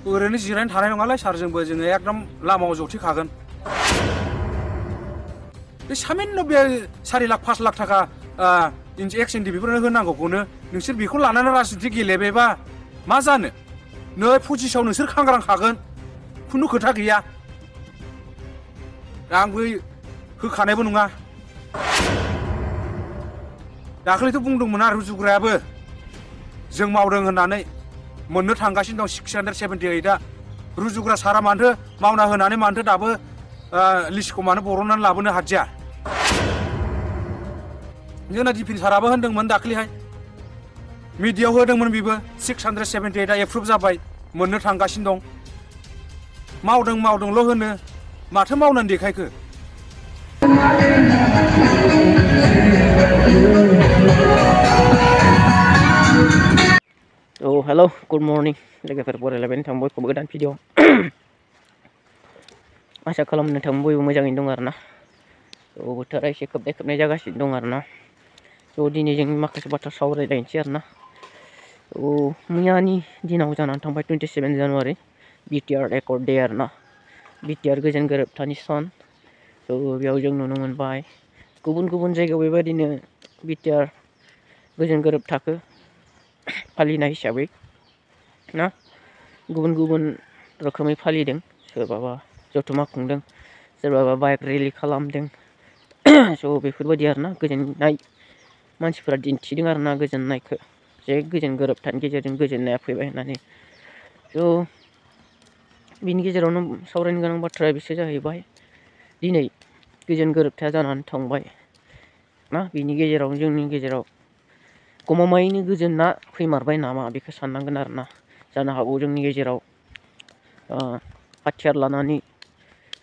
ओरैनो जिरायनो थानाय नङालाय सारजोंबो जोङो एकदम लामायाव जथिखागोन बे सामान्य बे 4 लाख 5 लाख थाखा एक्स एनडि बेफोरनो होनांगौखौनो नोंसोर बेखौ लानानै राजनिति गेलेबायबा मा जानो नै पजिसाव नोंसोर खांग्रांखागोन खुनु खोथा गैया आंबो होखानायबो नङा दाखालिथ' बुंदोंमोन आरो रुजुग्रायाबो जों मावदों होननानै मोननो थांगासिनो दं 678आ रुजुग्रा सारा मानोथो मावना होनानै मानोथो दाबो लिस्टखौ मानो बरननानै लाबोनो हादिया जोंना डिफेन्स साराबो होनदोंमोन दाखालिहाय मिडियायाव होदोंमोन बेबो 678आ एप्रुभ जाबाय मोननो थांगासिनो दं मावदोंल' होनो माथो मावनानै देखायखो हेलो गुड मर्निं लोगोफोर बरायलायबाय नोंथां बयखौबो गोदान भिडिअ आसा खालामो नोंथां बयबो मोजाङैनो दं आरोना बोथोरा एसे खोबनाय जागासिनो दं आरोना दिनै जों माखासे बाथ्रा सावरायलायनोसै आरोना मैयानि दिनाव जानानै थांबाय 27 जानुवारि बिटिआर रेकर्ड डे आरोना बिटिआर गोजोन गोरोबथानि सान बेयाव जों नुनो मोनबाय गुबुन गुबुन जायगायाव बेबायदिनो बिटिआर गोजोन गोरोबथाखौ फालिनाय हिसाबै ना गुबुन गुबुन रोखोमै फालिदों सोरबाबा जथुमा खुंदों सोरबाबा बाइक रेलि खालामदों बेफोरबायदि आरोना गोजोननाय मानसिफोरा दिन्थिदों आरोना गोजोननायखौ जे गोजोन गोरोबथानि गेजेरजों गोजोननाया फैबाय होननानै बिनि गेजेरावनो सावरायनो गोनां बाथ्राया बिसोर जाहैबाय दिनै गोजोन गोरोबथाया जानानै थांबाय ना बिनि गेजेराव जोंनि गेजेराव गमामायैनो गोजोना फैमारबाय नामा बेखौ साननांगोन आरोना जानो हागौ जोंनि गेजेराव हाथियार लानानै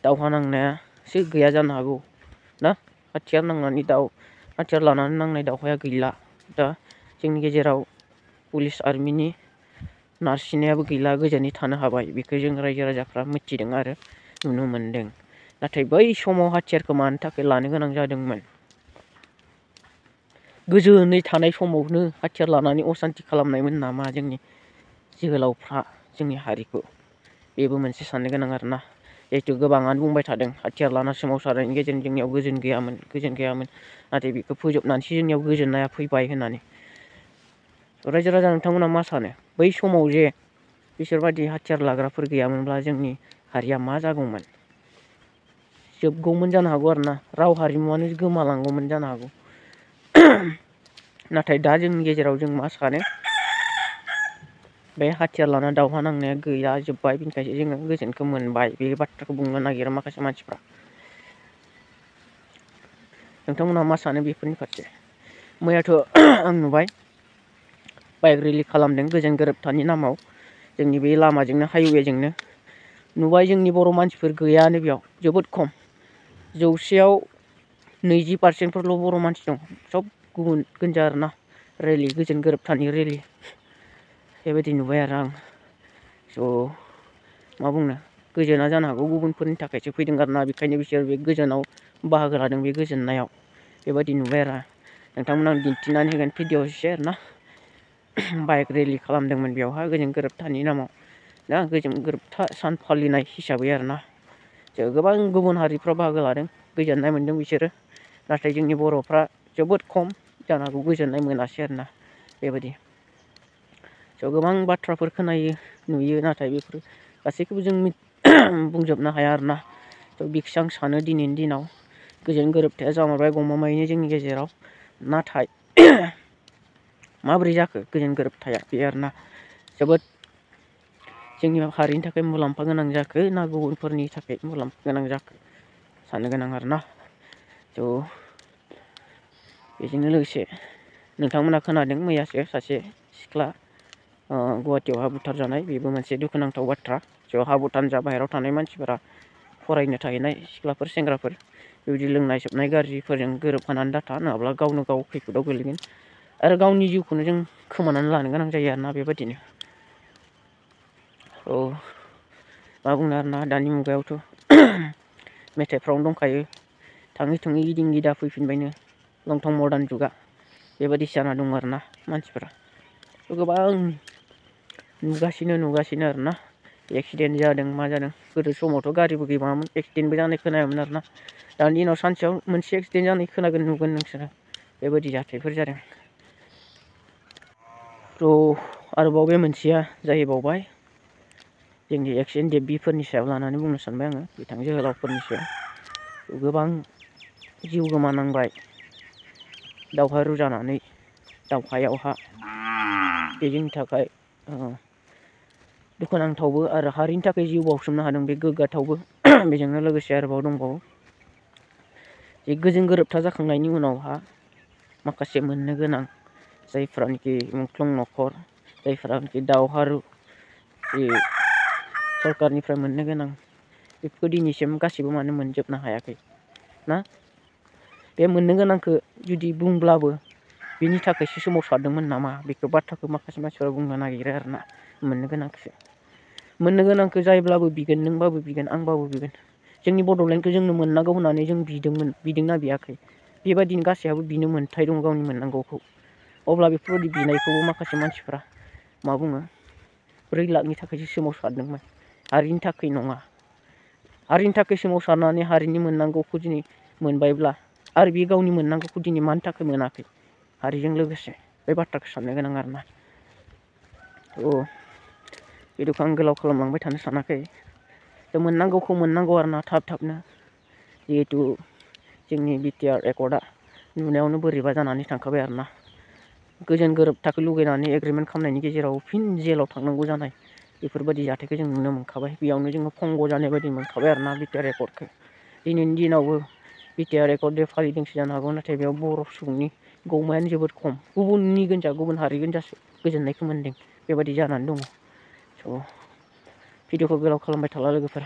दावहा नांनायासो गैया जानो हागौ ना हाथियार लानानै नांनाय दावहाया गैला दा जोंनि गेजेराव पुलिस आर्मिनि नारसिननायाबो गैला गोजोनै थानो हाबाय बेखौ जों रायजो राजाफ्रा मिथिदों आरो नुनो मोनदों नाथाय बै समाव हाथियारखौ मानो थाखाय लानो गोनां जादोंमोन गोजोनै थानाय समावनो हाथियार लानानै असान्ति खालामनायमोन नामा जोंनि जोहोलावफ्रा जोंनि हारिखौ बेबो मोनसे साननो गोनां आरोना जिहेथु गोबाङानो बुंबाय थादों हाथियार लाना सोमावसारनायनि गेजेरजों जोंनियाव गोजोन गैयामोन नाथाय बेखौ फोजोबनानैसो जोंनियाव गोजोननाया फैबाय होननानै रायजो राजा नोंथांमोना मा सानो बै समाव जे बिसोरबायदि हाथियार लाग्राफोर गैयामोनब्ला जोंनि हारिया मा जागौमोन जोबगौमोन जानो हागौ आरोना राव हारिमुवानो गोमालांगौमोन जानो हागौ नाथाय दा जोंनि गेजेराव जों मा सानो बे हाथियार लाना दावहा नांनाया गैया जोब्बाय बेनिखायसो जोङो गोजोनखौ मोनबाय बे बाथ्राखौ बुंनो नागिरो माखासे मानसिफ्रा नोंथांमोना मा सानो बेफोरनि फारसे मैयाथ' आं नुबाय बाइक रेलि खालामदों गोजोन गोरोबथानि नामाव जोंनि बे लामाजोंनो हाइवेजोंनो नुबाय जोंनि बर' मानसिफोर गैयानो बेयाव जोबोद खम 100आव 20% बर' मानसि दं सब गुबुन गोजा आरोना रेलि गोजोन गोरोबथानि रेलि बेबायदि नुबाय आरो आं मा बुंनो गोजोना जानो हागौ गुबुनफोरनि थाखायसो फैदों आरोना बेखायनो बिसोर बे गोजोनाव बाहागो लादों बे गोजोननायाव बेबायदि नुबाय आरो नोंथांमोना दिन्थिनानै होगोन भिडिअ एसे आरोना बाइक रेलि खालामदोंमोन बेयावहाय गोजोन गोरोबथानि नामाव दा गोजोन गोरोबथा सान फालिनाय हिसाबै आरोना गोबां गुबुन हारिफ्रा बाहागो लादों गोजोननाय मोन्दों बिसोरो नाथाय जोंनि बर'फ्रा जोबोद खम जानो हागौ गोजोननाय मोनासै आरोना बेबायदि गोबां बाथ्राफोर खोनायो नुयो नाथाय बेफोर गासैखौबो जों बुंजोबनो हाया आरोना बेखौसो आं सानो दिनैनि दिनाव गोजोन गोरोबथाया जामारबाय गमामायैनो जोंनि गेजेराव नाथाय माबोरै जाखो गोजोन गोरोबथाया बे आरोना जोबोद जोंनि हारिनि थाखाय मुलाम्फा गोनां जाखो ना गुबुनफोरनि थाखाय मुलाम्फा गोनां जाखो साननो गोनां आरोना बेजोंनो लोगोसे नोंथांमोना खोनादों मैयासो सासे सिख्ला गुवाहाटियावहा बुथारजानाय बेबो मोनसे दुखुनांथाव बाथ्रा हा भुटानजा बाहेरायाव थानाय मानसिफोरा फरायनो थाहैनाय सिख्लाफोर सेंग्राफोर बेबायदि लोंनाय सोबनाय गाज्रिफोरजों गोरोबफानानै दाथा नङाब्ला गावनो गाव खैफोदाव गोलैगोन आरो गावनि जिउखौनो जों खोमानानै लानो गोनां जायो आरोना बेबायदिनो मा बुंनो आरोना दानि मुगायावथ' मेथाइफ्रावनो दंखायो थाङै थुङै गिदिं गिदा फैफिनबायनो लंथं मदार्न जुगा बेबायदि जाना दं आरोना मानसिफोरा गोबां नुगासिनो आरोना एक्सिडेन्ट जादों मा जादों गोदो समावथ' गारिबो गैबाङामोन एक्सिडेन्टबो जानाय खोनायोमोन आरोना दानि दिनाव सानसेयाव मोनसे एक्सिडेन्ट जानाय खोनागोन नुगोन नोंसोरो बेबायदि जाथायफोर जादों। थ' आरोबाव बे मोनसेया जाहैबावबाय जोंनि एक्सिडेन्ट डेब्बिफोरनि सायाव लानानै बुंनो सानबाय आङो बिथां जोहोलावफोरनि सायाव गोबां जिउ गोमानांबाय दावहारु जानानै दावहायावहा बे जोंनि थाखाय दुखुनांथावबो आरो हारिनि थाखाय जिउ बावसोमनो हादों बे गोग्गाथावबो। बेजोंनो लोगोसे आरोबाव दंबावो जे गोजोन गोरोबथा जाखांनायनि उनावहा माखासे मोननो गोनां जायफ्रानोखि मुंख्लं न'खर जायफ्रानोखि दावहारु जे सरकारनिफ्राय मोननो गोनां बेफोरखौ दिनैसिम गासिबो मानो मोनजोबनो हायाखै ना बे मोननो गोनांखौ जुदि बुंब्लाबो बिनि थाखायसो सोमावसारदोंमोन नामा बेखौ बाथ्राखौ माखासे मानसिफोरा बुंनो नागिरो आरोना मोननो गोनांखौ जायब्लाबो बिगोन नोंबाबो बिगोन आंबाबो बिगोन जोंनि बड'लेण्डखौ जोंनो मोननांगौ होननानै जों बिदोंना बियाखै बेबायदिनो गासैहाबो बिनो मोन्थाय दं गावनि मोननांगौखौ अब्ला बेफोरबायदि बिनायखौबो माखासे मानसिफ्रा मा बुङो 4 लाखनि थाखायसो सोमावसारदोंमोन हारिनि थाखाय नङा हारिनि थाखाय सोमावसारनानै हारिनि मोननांगौखौ दिनै मोनबायब्ला आरो बे गावनि मोननांगौखौ दिनै मानि थाखाय मोनाखै हारिजों लोगोसे बे बाथ्राखौ साननो गोनां आरोना। बेखौ आं गोलाव खालामलांबाय थानो सानाखै थ' मोननांगौखौ मोननांगौ आरोना थाबनो जिहेथु जोंनि बिटिआर एकर्डआ नुनायावनो बोरैबा जानानै थांखाबाय आरोना गोजोन गोरोबथाखौ लुगैनानै एग्रिमेन्ट खालामनायनि गेजेराव फिन जेलाव थांनांगौ जानाय बेफोरबायदि जाथायखौ जों नुनो मोनखाबाय बेयावनो जोङो फंग जानाय बायदि मोनखाबाय आरोना बिटिआर एकर्डखौ दिनैनि दिनावबो बिटिआर एकर्ड दे फालिदोंसो जानो हागौ नाथाय बेयाव बर' सुबुंनि गौमायानो जोबोद खम गुबुननि गोनजा गुबुन हारि गोनजासो गोजोननायखौ मोन्दों बेबायदि जानानै दङ। स' भिडिअखौ गोलाव खालामबाय थाला लोगोफोर।